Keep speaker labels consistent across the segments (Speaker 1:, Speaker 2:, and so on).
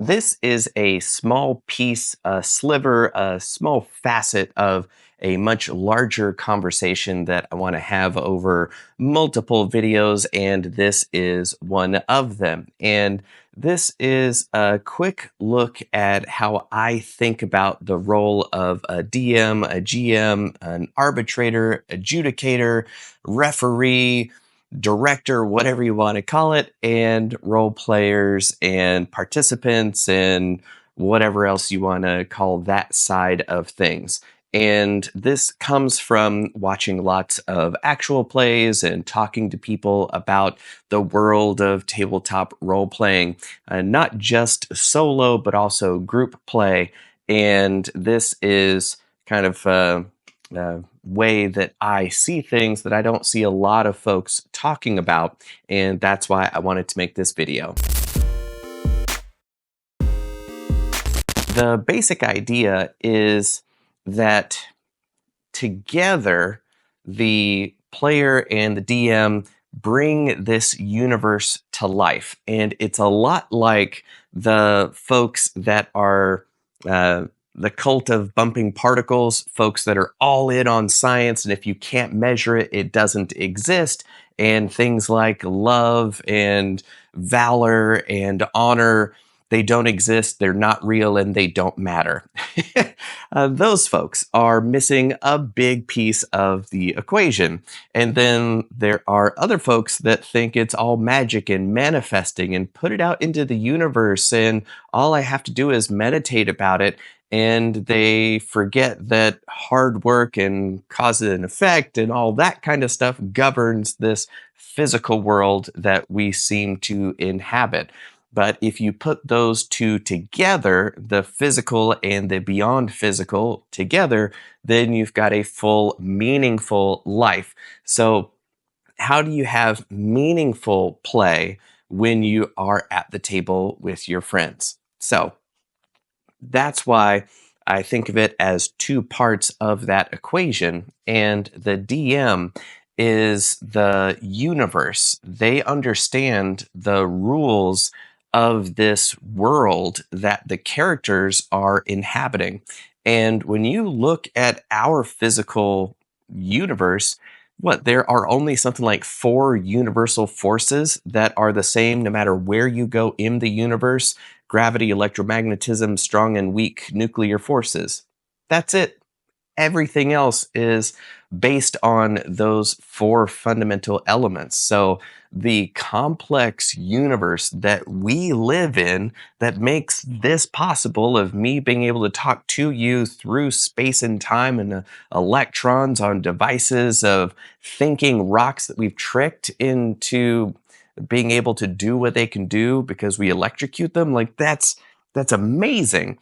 Speaker 1: This is a small piece, a sliver, a small facet of a much larger conversation that I want to have over multiple videos, and this is one of them. And this is a quick look at how I think about the role of a DM, a GM, an arbitrator, adjudicator, referee, director, whatever you want to call it, and role players and participants and whatever else you want to call that side of things. And this comes from watching lots of actual plays and talking to people about the world of tabletop role playing, not just solo, but also group play. And this is kind of way that I see things that I don't see a lot of folks talking about, and that's why I wanted to make this video. The basic idea is that together, the player and the DM bring this universe to life, and it's a lot like the folks that are the cult of bumping particles, folks that are all in on science, and if you can't measure it, it doesn't exist. And things like love and valor and honor, they don't exist, they're not real, and they don't matter. Those folks are missing a big piece of the equation. And then there are other folks that think it's all magic and manifesting and put it out into the universe, and all I have to do is meditate about it. And they forget that hard work and cause and effect and all that kind of stuff governs this physical world that we seem to inhabit. But if you put those two together, the physical and the beyond physical together, then you've got a full, meaningful life. So how do you have meaningful play when you are at the table with your friends? So that's why I think of it as two parts of that equation. And the DM is the universe. They understand the rules of this world that the characters are inhabiting. And when you look at our physical universe, there are only something like 4 universal forces that are the same no matter where you go in the universe: gravity, electromagnetism, strong and weak nuclear forces. That's it. Everything else is based on those 4 fundamental elements. So the complex universe that we live in that makes this possible, of me being able to talk to you through space and time and electrons on devices, of thinking rocks that we've tricked into being able to do what they can do because we electrocute them, like that's amazing.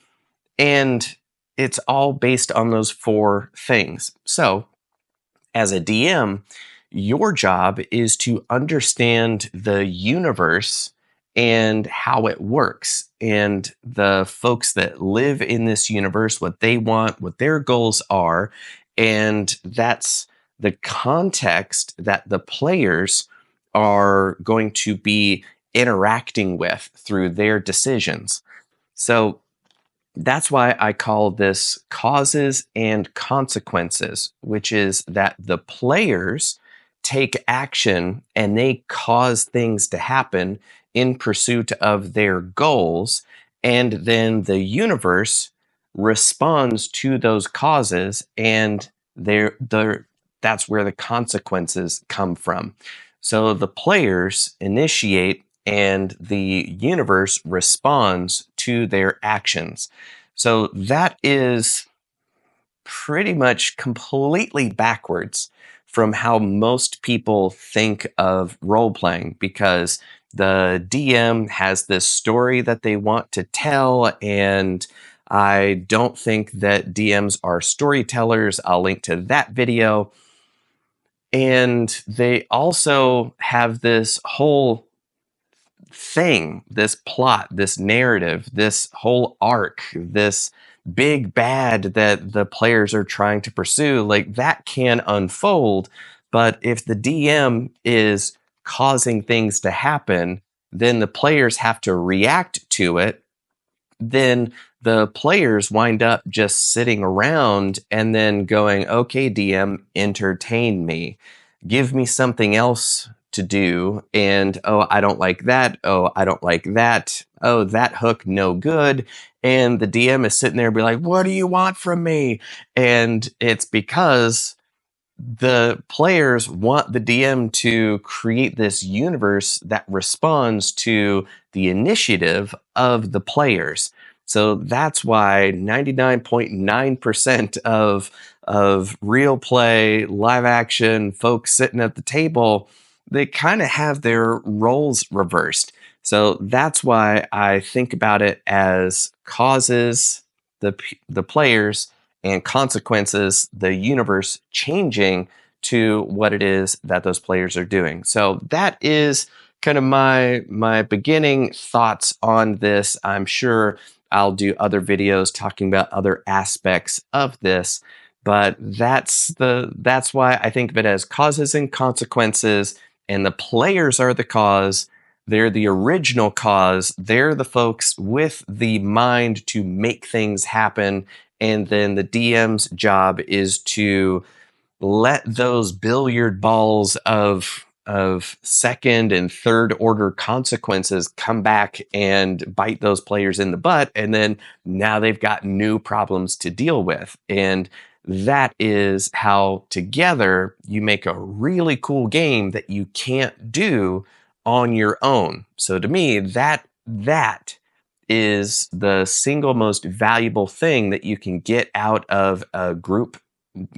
Speaker 1: And it's all based on those 4 things. So as a DM, your job is to understand the universe and how it works, and the folks that live in this universe, what they want, what their goals are. And that's the context that the players are going to be interacting with through their decisions. So that's why I call this causes and consequences, which is that the players take action and they cause things to happen in pursuit of their goals. And then the universe responds to those causes, and that's where the consequences come from. So the players initiate and the universe responds to their actions. So that is pretty much completely backwards from how most people think of role playing, because the DM has this story that they want to tell, and I don't think that DMs are storytellers. I'll link to that video. And they also have this whole thing, this plot, this narrative, this whole arc, this big bad that the players are trying to pursue, like that can unfold. But if the DM is causing things to happen, then the players have to react to it then the players wind up just sitting around and then going, okay, DM, entertain me. Give me something else to do. And, oh, I don't like that. Oh, I don't like that. Oh, that hook, no good. And the DM is sitting there and be like, what do you want from me? And it's because the players want the DM to create this universe that responds to the initiative of the players. So that's why 99.9% of real play, live action folks sitting at the table, they kind of have their roles reversed. So that's why I think about it as causes the players and consequences, the universe changing to what it is that those players are doing. So that is kind of my beginning thoughts on this. I'm sure I'll do other videos talking about other aspects of this, but that's why I think of it as causes and consequences, and the players are the cause. They're the original cause. They're the folks with the mind to make things happen, and then the DM's job is to let those billiard balls of second and third order consequences come back and bite those players in the butt, and then now they've got new problems to deal with. And that is how together you make a really cool game that you can't do on your own. So to me, that is the single most valuable thing that you can get out of a group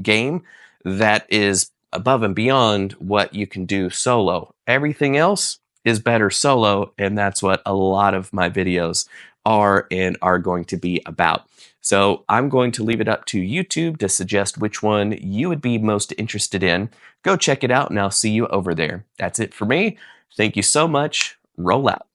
Speaker 1: game that is above and beyond what you can do solo. Everything else is better solo, and that's what a lot of my videos are and are going to be about. So I'm going to leave it up to YouTube to suggest which one you would be most interested in. Go check it out, and I'll see you over there. That's it for me. Thank you so much. Roll out.